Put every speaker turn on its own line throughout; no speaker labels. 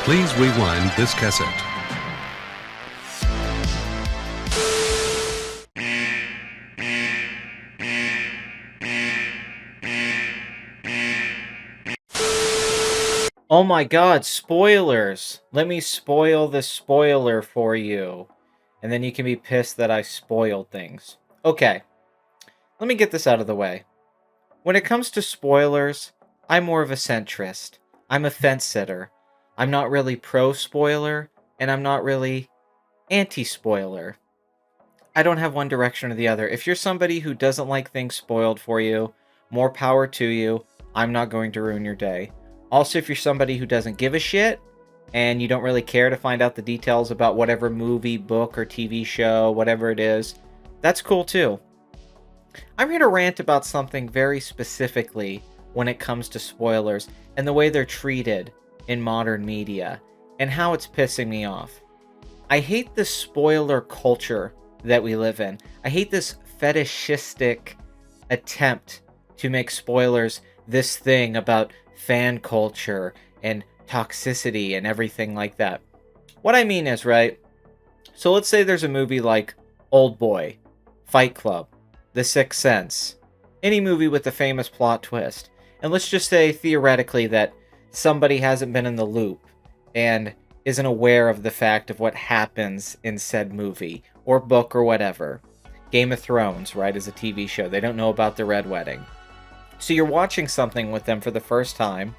Please rewind this cassette.
Oh my god, spoilers! Let me spoil the spoiler for you. And then you can be pissed that I spoiled things. Okay, let me get this out of the way. When it comes to spoilers, I'm more of a centrist. I'm a fence sitter. I'm not really pro-spoiler, and I'm not really anti-spoiler. I don't have one direction or the other. If you're somebody who doesn't like things spoiled for you, more power to you. I'm not going to ruin your day. Also, if you're somebody who doesn't give a shit, and you don't really care to find out the details about whatever movie, book, or TV show, whatever it is, that's cool too. I'm here to rant about something very specifically when it comes to spoilers and the way they're treated in modern media and how it's pissing me off. I hate the spoiler culture that we live in. I hate this fetishistic attempt to make spoilers this thing about fan culture and toxicity and everything like that. What I mean is, right? So let's say there's a movie like Old Boy, Fight Club, The Sixth Sense, any movie with a famous plot twist. And let's just say theoretically that somebody hasn't been in the loop and isn't aware of the fact of what happens in said movie or book or whatever. Game of Thrones, right, is a TV show. They don't know about the Red Wedding. So you're watching something with them for the first time,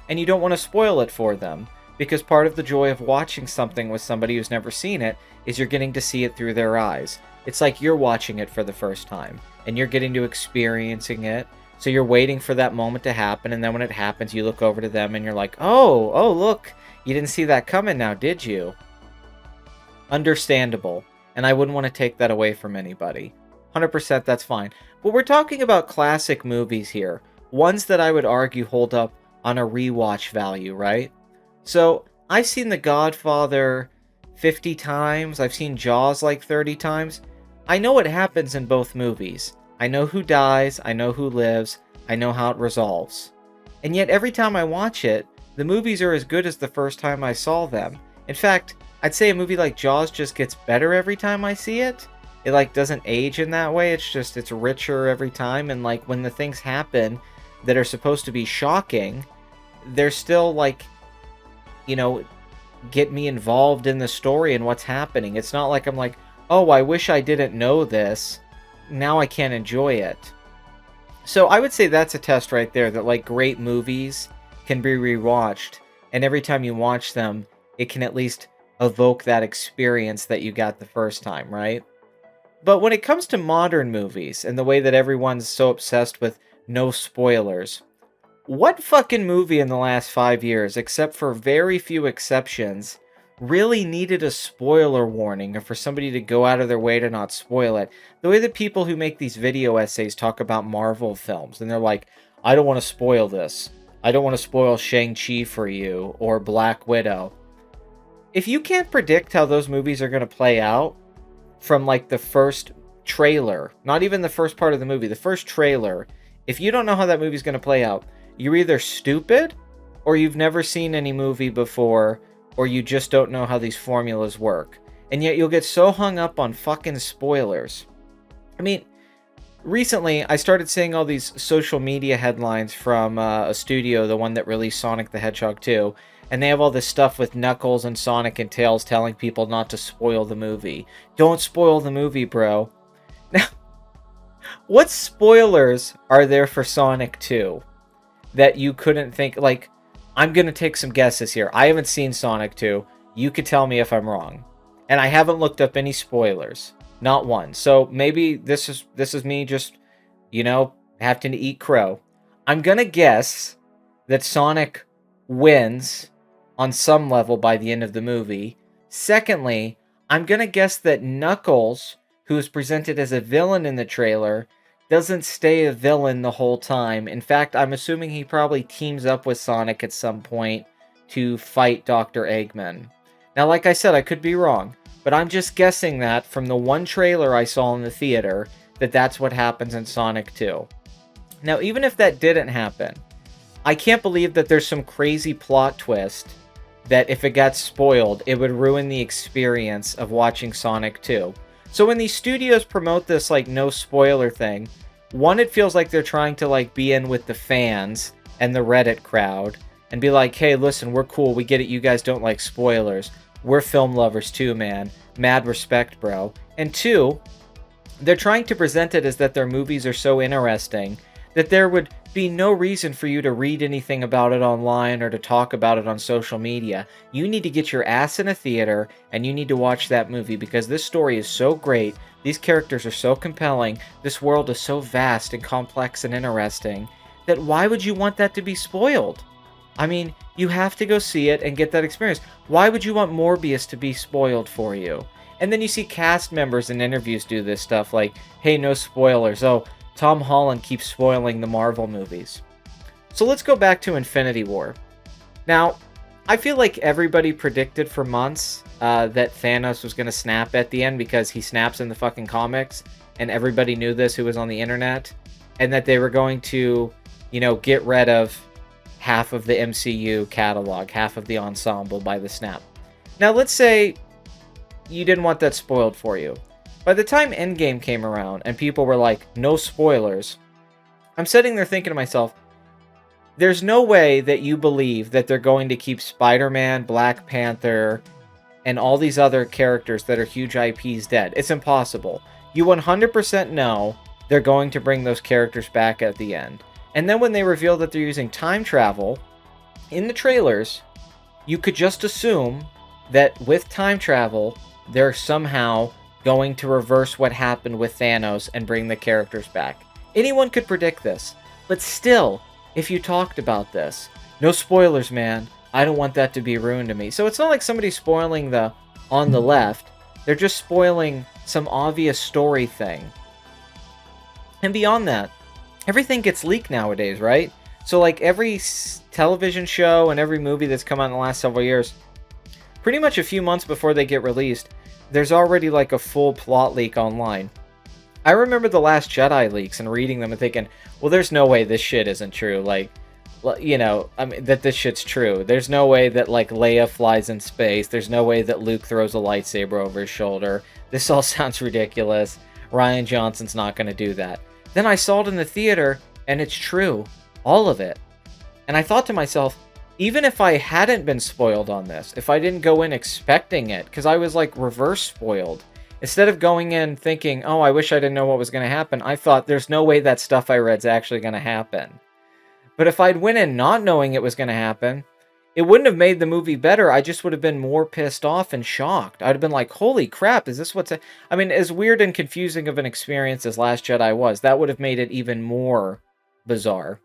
and you don't want to spoil it for them, because part of the joy of watching something with somebody who's never seen it is you're getting to see it through their eyes. It's like you're watching it for the first time, and you're getting to experiencing it, so you're waiting for that moment to happen, and then when it happens, you look over to them and you're like, oh, look, you didn't see that coming now, did you? Understandable, and I wouldn't want to take that away from anybody. 100% that's fine. But we're talking about classic movies here, ones that I would argue hold up on a rewatch value, right? So, I've seen The Godfather 50 times, I've seen Jaws like 30 times. I know what happens in both movies. I know who dies, I know who lives, I know how it resolves. And yet every time I watch it, the movies are as good as the first time I saw them. In fact, I'd say a movie like Jaws just gets better every time I see it. It like doesn't age in that way, it's richer every time, and like when the things happen that are supposed to be shocking, they're still like, get me involved in the story and what's happening. It's not like I'm like, oh, I wish I didn't know this, now I can't enjoy it. So I would say that's a test right there, that like great movies can be rewatched, and every time you watch them, it can at least evoke that experience that you got the first time, right? But when it comes to modern movies and the way that everyone's so obsessed with no spoilers, what fucking movie in the last 5 years, except for very few exceptions, really needed a spoiler warning or for somebody to go out of their way to not spoil it? The way that people who make these video essays talk about Marvel films, and they're like, I don't want to spoil this. I don't want to spoil Shang-Chi for you or Black Widow. If you can't predict how those movies are going to play out from like the first trailer, not even the first part of the movie, the first trailer, if you don't know how that movie's going to play out, you're either stupid or you've never seen any movie before, or you just don't know how these formulas work. And yet you'll get so hung up on fucking spoilers. I mean, recently I started seeing all these social media headlines from a studio, the one that released Sonic the Hedgehog 2, and they have all this stuff with Knuckles and Sonic and Tails telling people not to spoil the movie. Don't spoil the movie, bro. Now, what spoilers are there for Sonic 2 that you couldn't think? Like, I'm going to take some guesses here. I haven't seen Sonic 2. You could tell me if I'm wrong. And I haven't looked up any spoilers. Not one. So maybe this is me just, having to eat crow. I'm going to guess that Sonic wins on some level by the end of the movie. Secondly, I'm going to guess that Knuckles, who is presented as a villain in the trailer, doesn't stay a villain the whole time. In fact, I'm assuming he probably teams up with Sonic at some point to fight Dr. Eggman. Now, like I said, I could be wrong, but I'm just guessing that from the one trailer I saw in the theater, that that's what happens in Sonic 2. Now, even if that didn't happen, I can't believe that there's some crazy plot twist that if it got spoiled, it would ruin the experience of watching Sonic 2. So when these studios promote this like no spoiler thing, one, it feels like they're trying to like be in with the fans and the Reddit crowd and be like, hey, listen, we're cool, we get it, you guys don't like spoilers. We're film lovers too, man. Mad respect, bro. And two, they're trying to present it as that their movies are so interesting that there would be no reason for you to read anything about it online or to talk about it on social media. You need to get your ass in a theater and you need to watch that movie because this story is so great, these characters are so compelling, this world is so vast and complex and interesting that why would you want that to be spoiled? I mean, you have to go see it and get that experience. Why would you want Morbius to be spoiled for you? And then you see cast members in interviews do this stuff like, hey, no spoilers. Oh, Tom Holland keeps spoiling the Marvel movies. So let's go back to Infinity War. Now, I feel like everybody predicted for months that Thanos was going to snap at the end because he snaps in the fucking comics, and everybody knew this who was on the internet, and that they were going to, get rid of half of the MCU catalog, half of the ensemble by the snap. Now, let's say you didn't want that spoiled for you. By the time Endgame came around and people were like, no spoilers, I'm sitting there thinking to myself, there's no way that you believe that they're going to keep Spider-Man, Black Panther, and all these other characters that are huge IPs dead. It's impossible. You 100% know they're going to bring those characters back at the end. And then when they reveal that they're using time travel in the trailers, you could just assume that with time travel, they're somehow going to reverse what happened with Thanos and bring the characters back. Anyone could predict this. But still, if you talked about this, no spoilers, man. I don't want that to be ruined to me. So it's not like somebody's spoiling the on the left. They're just spoiling some obvious story thing. And beyond that, everything gets leaked nowadays, right? So like every television show and every movie that's come out in the last several years, pretty much a few months before they get released, there's already like a full plot leak online. I remember the Last Jedi leaks and reading them and thinking, well, there's no way this shit isn't true. Like, that this shit's true. There's no way that like Leia flies in space. There's no way that Luke throws a lightsaber over his shoulder. This all sounds ridiculous. Rian Johnson's not going to do that. Then I saw it in the theater and it's true. All of it. And I thought to myself, even if I hadn't been spoiled on this, if I didn't go in expecting it, because I was like reverse spoiled, instead of going in thinking, oh, I wish I didn't know what was going to happen, I thought there's no way that stuff I read's actually going to happen. But if I'd went in not knowing it was going to happen, it wouldn't have made the movie better. I just would have been more pissed off and shocked. I'd have been like, holy crap, is this what's... I mean, as weird and confusing of an experience as Last Jedi was, that would have made it even more bizarre.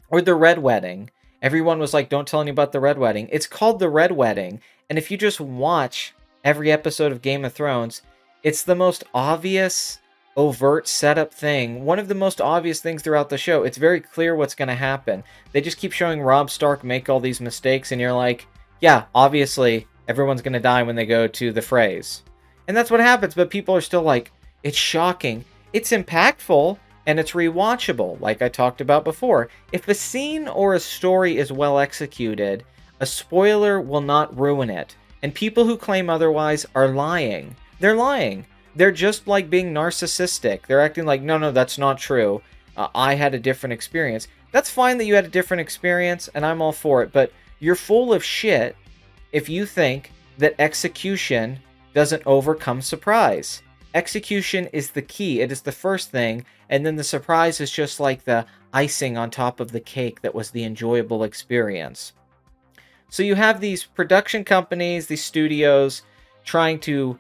Or the Red Wedding. Everyone was like, don't tell anybody about the Red Wedding. It's called the Red Wedding. And if you just watch every episode of Game of Thrones, it's the most obvious, overt setup thing. One of the most obvious things throughout the show. It's very clear what's going to happen. They just keep showing Robb Stark make all these mistakes, and you're like, yeah, obviously, everyone's going to die when they go to the phrase. And that's what happens, but people are still like, it's shocking. It's impactful, and it's rewatchable, like I talked about before. If a scene or a story is well executed, a spoiler will not ruin it. And people who claim otherwise are lying. They're lying. They're just like being narcissistic. They're acting like, no, that's not true. I had a different experience. That's fine that you had a different experience, and I'm all for it, but you're full of shit if you think that execution doesn't overcome surprise. Execution is the key. It is the first thing, and then the surprise is just like the icing on top of the cake that was the enjoyable experience. So you have these production companies, these studios, trying to,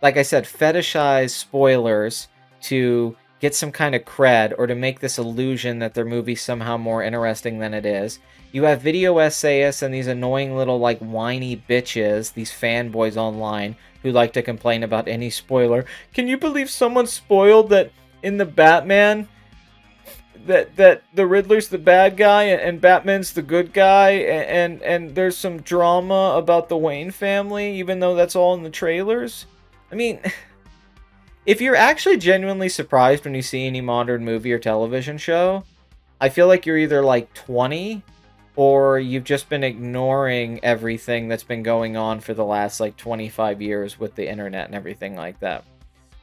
like I said, fetishize spoilers to get some kind of cred or to make this illusion that their movie's somehow more interesting than it is. You have video essayists and these annoying little like whiny bitches, these fanboys online who like to complain about any spoiler. Can you believe someone spoiled that in the Batman that the Riddler's the bad guy and Batman's the good guy, and there's some drama about the Wayne family even though that's all in the trailers? I mean, if you're actually genuinely surprised when you see any modern movie or television show, I feel like you're either like 20 or you've just been ignoring everything that's been going on for the last like 25 years with the internet and everything like that.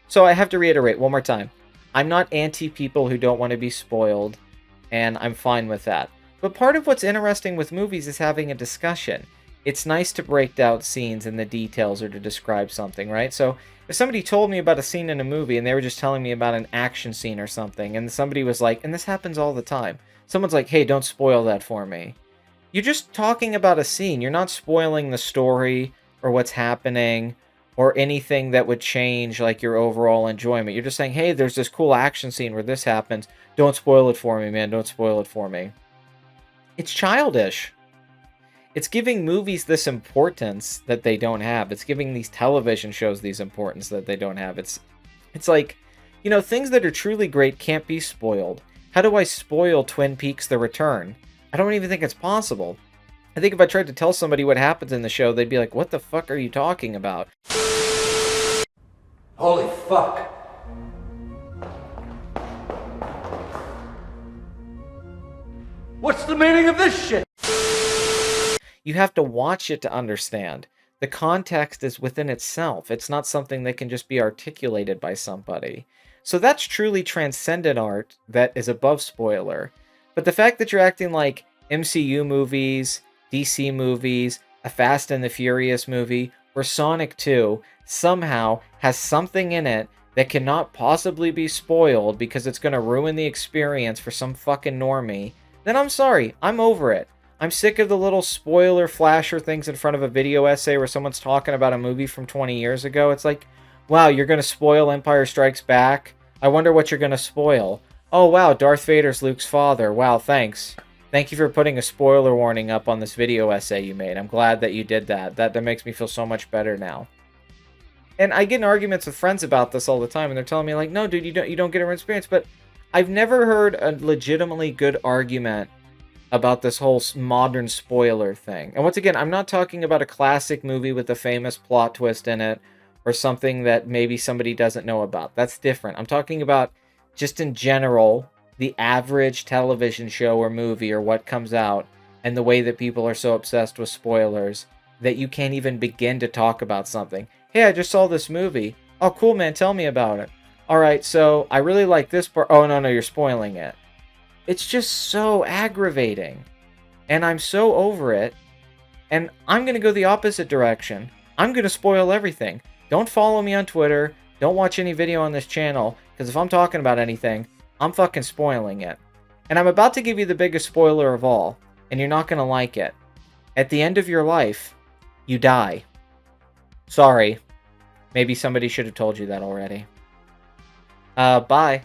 So I have to reiterate one more time. I'm not anti people who don't want to be spoiled, and I'm fine with that. But part of what's interesting with movies is having a discussion. It's nice to break down scenes and the details or to describe something, right? So if somebody told me about a scene in a movie and they were just telling me about an action scene or something, and somebody was like, and this happens all the time, someone's like, hey, don't spoil that for me. You're just talking about a scene. You're not spoiling the story or what's happening or anything that would change like your overall enjoyment. You're just saying, hey, there's this cool action scene where this happens. Don't spoil it for me, man. Don't spoil it for me. It's childish. It's giving movies this importance that they don't have. It's giving these television shows these importance that they don't have. It's like, you know, things that are truly great can't be spoiled. How do I spoil Twin Peaks: The Return? I don't even think it's possible. I think if I tried to tell somebody what happens in the show, they'd be like, what the fuck are you talking about?
Holy fuck. What's the meaning of this shit?
You have to watch it to understand. The context is within itself. It's not something that can just be articulated by somebody. So that's truly transcendent art that is above spoiler. But the fact that you're acting like MCU movies, DC movies, a Fast and the Furious movie, or Sonic 2 somehow has something in it that cannot possibly be spoiled because it's going to ruin the experience for some fucking normie, then I'm sorry, I'm over it. I'm sick of the little spoiler flasher things in front of a video essay where someone's talking about a movie from 20 years ago. It's like, wow, you're going to spoil Empire Strikes Back? I wonder what you're going to spoil. Oh, wow, Darth Vader's Luke's father. Wow, thanks. Thank you for putting a spoiler warning up on this video essay you made. I'm glad that you did that. That makes me feel so much better now. And I get in arguments with friends about this all the time, and they're telling me, like, no, dude, you don't get an experience. But I've never heard a legitimately good argument about this whole modern spoiler thing. And once again, I'm not talking about a classic movie with a famous plot twist in it, or something that maybe somebody doesn't know about. That's different. I'm talking about just in general, the average television show or movie or what comes out, and the way that people are so obsessed with spoilers that you can't even begin to talk about something. Hey, I just saw this movie. Oh, cool, man. Tell me about it. All right, so I really like this part. Oh, no, you're spoiling it. It's just so aggravating. And I'm so over it. And I'm going to go the opposite direction. I'm going to spoil everything. Don't follow me on Twitter. Don't watch any video on this channel. Because if I'm talking about anything, I'm fucking spoiling it. And I'm about to give you the biggest spoiler of all. And you're not going to like it. At the end of your life, you die. Sorry. Maybe somebody should have told you that already. Bye.